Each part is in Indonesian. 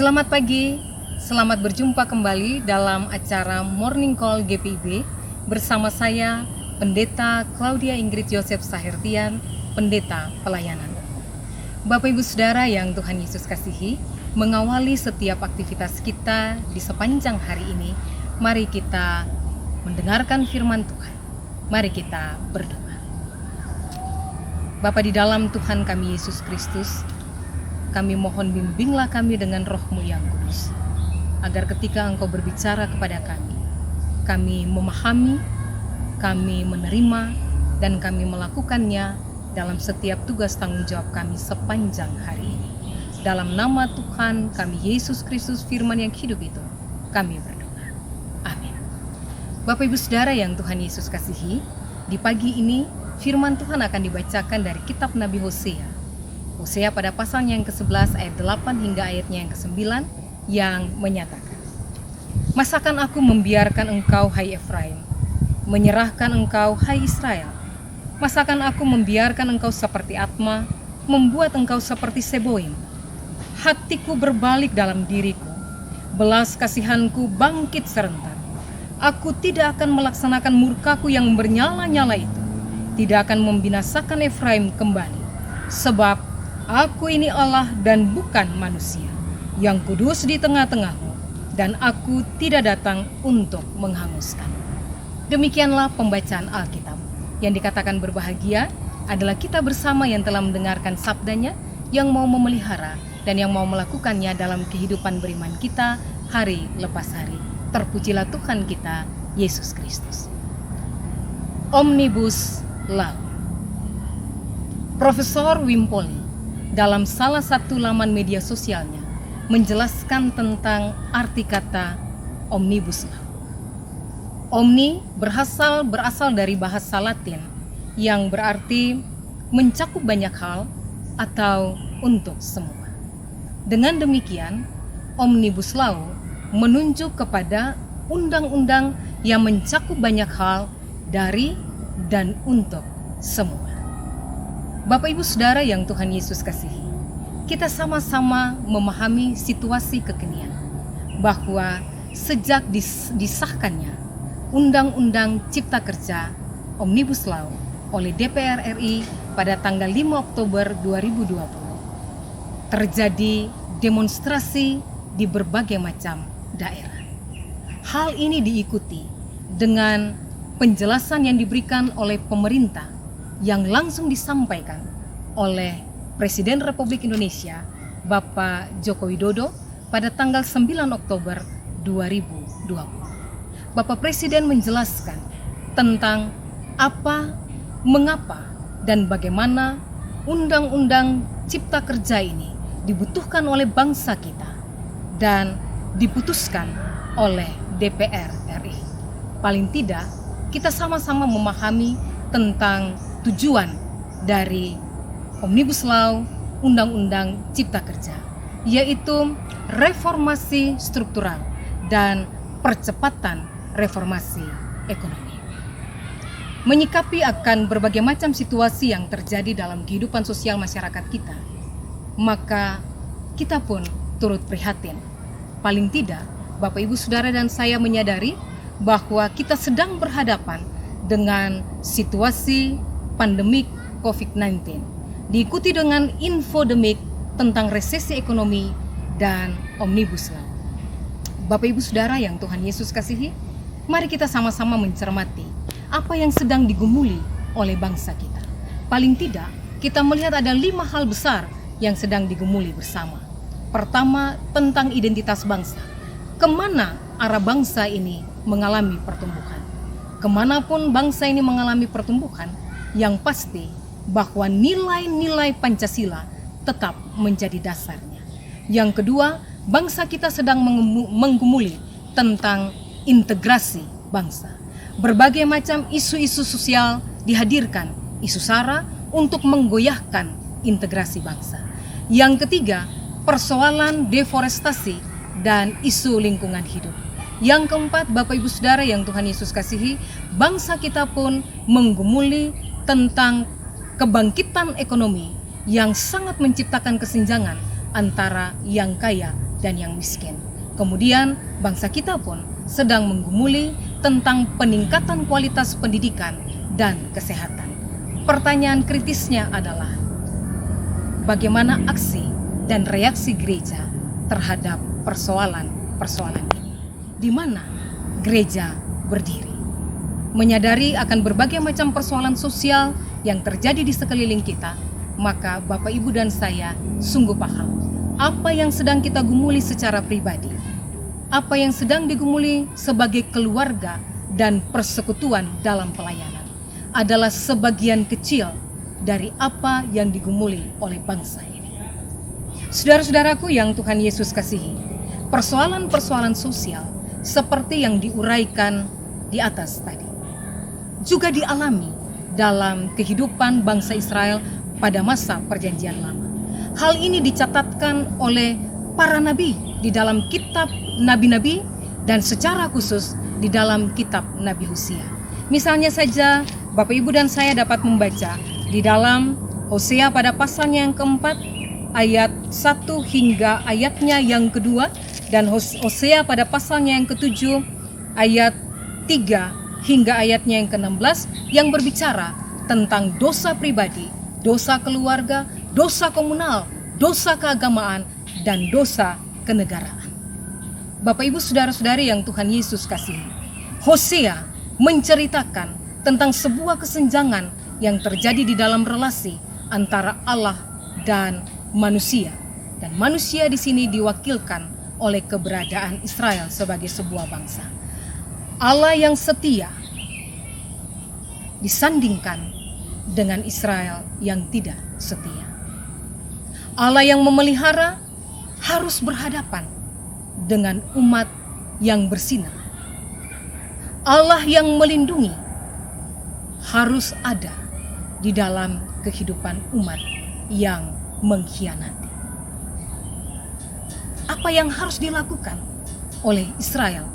Selamat pagi, selamat berjumpa kembali dalam acara Morning Call GPIB bersama saya, Pendeta Claudia Ingrid Joseph Sahertian, Pendeta Pelayanan. Bapak Ibu Saudara yang Tuhan Yesus kasihi, mengawali setiap aktivitas kita di sepanjang hari ini, mari kita mendengarkan firman Tuhan. Mari kita berdoa. Bapa di dalam Tuhan kami Yesus Kristus, kami mohon bimbinglah kami dengan roh-Mu yang kudus, agar ketika Engkau berbicara kepada kami memahami, kami menerima, dan kami melakukannya dalam setiap tugas tanggung jawab kami sepanjang hari ini. Dalam nama Tuhan kami Yesus Kristus firman yang hidup itu, kami berdoa. Amin. Bapak Ibu Saudara yang Tuhan Yesus kasihi, di pagi ini firman Tuhan akan dibacakan dari kitab Nabi Hosea. Hosea pada pasalnya yang ke-11 ayat 8 hingga ayatnya yang ke-9 yang menyatakan, "Masakan aku membiarkan engkau hai Efraim, menyerahkan engkau hai Israel? Masakan aku membiarkan engkau seperti Atma, membuat engkau seperti Seboim? Hatiku berbalik dalam diriku, belas kasihanku bangkit serentak. Aku tidak akan melaksanakan murkaku yang bernyala-nyala itu, tidak akan membinasakan Efraim kembali. Sebab aku ini Allah dan bukan manusia, yang kudus di tengah-tengahmu, dan aku tidak datang untuk menghanguskan." Demikianlah pembacaan Alkitab. Yang dikatakan berbahagia adalah kita bersama yang telah mendengarkan sabdanya, yang mau memelihara dan yang mau melakukannya dalam kehidupan beriman kita hari lepas hari. Terpujilah Tuhan kita, Yesus Kristus. Omnibus Law. Profesor Wimpole dalam salah satu laman media sosialnya menjelaskan tentang arti kata omnibus law. Omni berasal dari bahasa Latin yang berarti mencakup banyak hal atau untuk semua. Dengan demikian, omnibus law menunjuk kepada undang-undang yang mencakup banyak hal dari dan untuk semua. Bapak Ibu Saudara yang Tuhan Yesus kasihi, kita sama-sama memahami situasi kekinian bahwa sejak disahkannya Undang-Undang Cipta Kerja Omnibus Law oleh DPR RI pada tanggal 5 Oktober 2020, terjadi demonstrasi di berbagai macam daerah. Hal ini diikuti dengan penjelasan yang diberikan oleh pemerintah yang langsung disampaikan oleh Presiden Republik Indonesia Bapak Joko Widodo pada tanggal 9 Oktober 2020. Bapak Presiden menjelaskan tentang apa, mengapa, dan bagaimana Undang-Undang Cipta Kerja ini dibutuhkan oleh bangsa kita dan diputuskan oleh DPR RI. Paling tidak, kita sama-sama memahami tentang tujuan dari Omnibus Law, Undang-Undang Cipta Kerja, yaitu reformasi struktural dan percepatan reformasi ekonomi. Menyikapi akan berbagai macam situasi yang terjadi dalam kehidupan sosial masyarakat kita, maka kita pun turut prihatin. Paling tidak, Bapak Ibu Saudara dan saya menyadari bahwa kita sedang berhadapan dengan situasi pandemik COVID-19, diikuti dengan infodemik tentang resesi ekonomi dan Omnibus Law. Bapak Ibu Saudara yang Tuhan Yesus kasihi, mari kita sama-sama mencermati apa yang sedang digumuli oleh bangsa kita. Paling tidak, kita melihat ada 5 hal besar yang sedang digumuli bersama. Pertama, tentang identitas bangsa. Kemana arah bangsa ini mengalami pertumbuhan? Kemanapun bangsa ini mengalami pertumbuhan, yang pasti bahwa nilai-nilai Pancasila tetap menjadi dasarnya. Yang kedua, bangsa kita sedang menggumuli tentang integrasi bangsa. Berbagai macam isu-isu sosial dihadirkan, isu SARA untuk menggoyahkan integrasi bangsa. Yang ketiga, persoalan deforestasi dan isu lingkungan hidup. Yang keempat, Bapak Ibu Saudara yang Tuhan Yesus kasihi, bangsa kita pun menggumuli tentang kebangkitan ekonomi yang sangat menciptakan kesenjangan antara yang kaya dan yang miskin. Kemudian bangsa kita pun sedang menggumuli tentang peningkatan kualitas pendidikan dan kesehatan. Pertanyaan kritisnya adalah bagaimana aksi dan reaksi gereja terhadap persoalan-persoalan ini? Di mana gereja berdiri? Menyadari akan berbagai macam persoalan sosial yang terjadi di sekeliling kita, maka Bapak, Ibu, dan saya sungguh paham apa yang sedang kita gumuli secara pribadi, apa yang sedang digumuli sebagai keluarga dan persekutuan dalam pelayanan adalah sebagian kecil dari apa yang digumuli oleh bangsa ini. Saudara-saudaraku yang Tuhan Yesus kasihi, persoalan-persoalan sosial seperti yang diuraikan di atas tadi juga dialami dalam kehidupan bangsa Israel pada masa Perjanjian Lama. Hal ini dicatatkan oleh para nabi di dalam kitab nabi-nabi dan secara khusus di dalam kitab Nabi Hosea. Misalnya saja Bapak, Ibu, dan saya dapat membaca di dalam Hosea pada pasalnya yang keempat ayat 1 hingga ayatnya yang kedua, dan Hosea pada pasalnya yang ketujuh ayat 3 hingga ayatnya yang ke-16 yang berbicara tentang dosa pribadi, dosa keluarga, dosa komunal, dosa keagamaan, dan dosa kenegaraan. Bapak, Ibu, saudara-saudari yang Tuhan Yesus kasihi, Hosea menceritakan tentang sebuah kesenjangan yang terjadi di dalam relasi antara Allah dan manusia. Dan manusia di sini diwakilkan oleh keberadaan Israel sebagai sebuah bangsa. Allah yang setia disandingkan dengan Israel yang tidak setia. Allah yang memelihara harus berhadapan dengan umat yang bersinar. Allah yang melindungi harus ada di dalam kehidupan umat yang mengkhianati. Apa yang harus dilakukan oleh Israel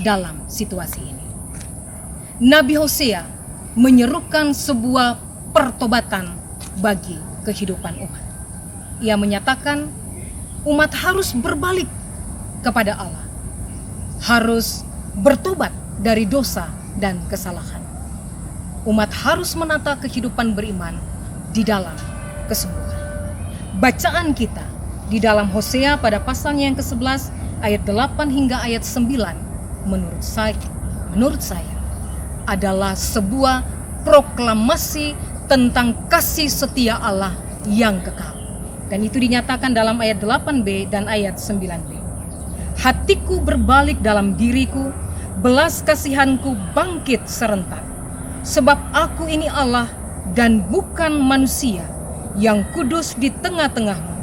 dalam situasi ini? Nabi Hosea menyerukan sebuah pertobatan bagi kehidupan umat. Ia menyatakan umat harus berbalik kepada Allah, harus bertobat dari dosa dan kesalahan. Umat harus menata kehidupan beriman di dalam kesembuhan. Bacaan kita di dalam Hosea pada pasalnya yang ke-11 ayat 8 hingga ayat 9 menurut saya adalah sebuah proklamasi tentang kasih setia Allah yang kekal. Dan itu dinyatakan dalam ayat 8b dan ayat 9b. Hatiku berbalik dalam diriku, belas kasihanku bangkit serentak. Sebab aku ini Allah dan bukan manusia, yang kudus di tengah-tengahmu,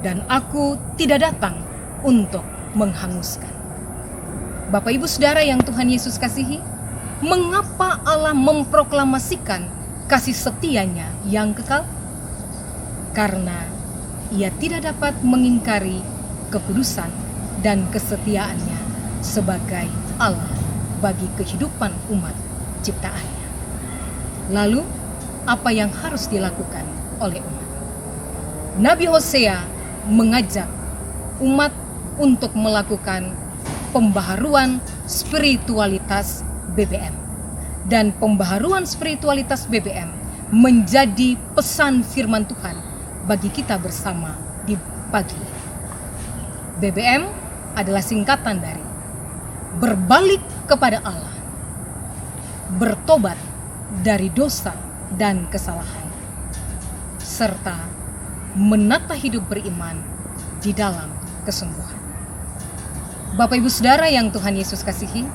dan aku tidak datang untuk menghanguskan. Bapak, Ibu, Saudara yang Tuhan Yesus kasihi, mengapa Allah memproklamasikan kasih setianya yang kekal? Karena Ia tidak dapat mengingkari kekudusan dan kesetiaannya sebagai Allah bagi kehidupan umat ciptaannya. Lalu, apa yang harus dilakukan oleh umat? Nabi Hosea mengajak umat untuk melakukan pembaharuan spiritualitas BBM. Dan pembaharuan spiritualitas BBM menjadi pesan firman Tuhan bagi kita bersama di pagi ini. BBM adalah singkatan dari berbalik kepada Allah, bertobat dari dosa dan kesalahan, serta menata hidup beriman di dalam kesembuhan. Bapak, Ibu, Saudara yang Tuhan Yesus kasihi,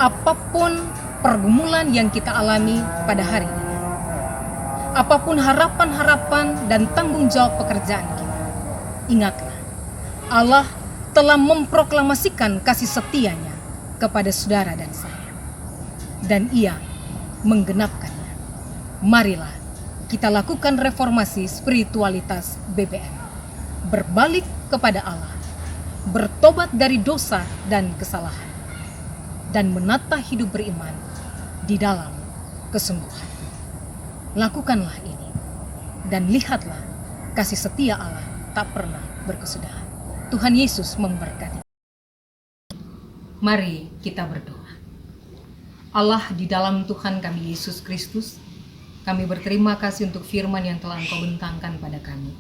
apapun pergumulan yang kita alami pada hari ini, apapun harapan-harapan dan tanggung jawab pekerjaan kita, ingatlah, Allah telah memproklamasikan kasih setianya kepada saudara dan saya, dan Ia menggenapkannya. Marilah kita lakukan reformasi spiritualitas BBM, berbalik kepada Allah, bertobat dari dosa dan kesalahan, dan menata hidup beriman di dalam kesembuhan. Lakukanlah ini, dan lihatlah kasih setia Allah tak pernah berkesudahan. Tuhan Yesus memberkati. Mari kita berdoa. Allah di dalam Tuhan kami Yesus Kristus, kami berterima kasih untuk firman yang telah Engkau bentangkan pada kami.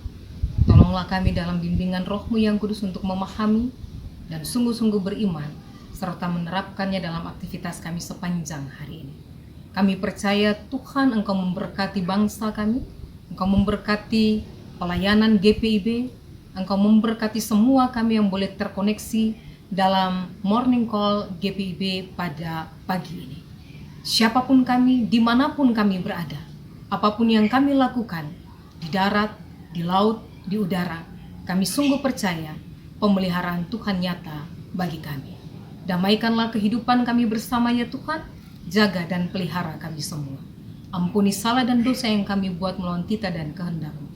Tolonglah kami dalam bimbingan Roh-Mu yang kudus untuk memahami dan sungguh-sungguh beriman, serta menerapkannya dalam aktivitas kami sepanjang hari ini. Kami percaya Tuhan Engkau memberkati bangsa kami, Engkau memberkati pelayanan GPIB, Engkau memberkati semua kami yang boleh terkoneksi dalam morning call GPIB pada pagi ini. Siapapun kami, dimanapun kami berada, apapun yang kami lakukan, di darat, di laut, di udara, kami sungguh percaya pemeliharaan Tuhan nyata bagi kami. Damaikanlah kehidupan kami bersama ya Tuhan, jaga dan pelihara kami semua. Ampuni salah dan dosa yang kami buat melawan titah dan kehendak-Mu.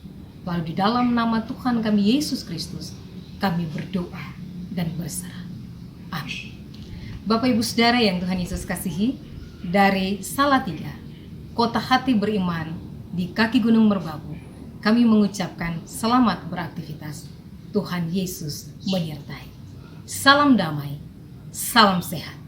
Lalu di dalam nama Tuhan kami Yesus Kristus, kami berdoa dan berserah. Amin. Bapak Ibu Saudara yang Tuhan Yesus kasihi, dari Salatiga, kota hati beriman di kaki Gunung Merbabu, kami mengucapkan selamat beraktivitas. Tuhan Yesus menyertai. Salam damai, salam sehat.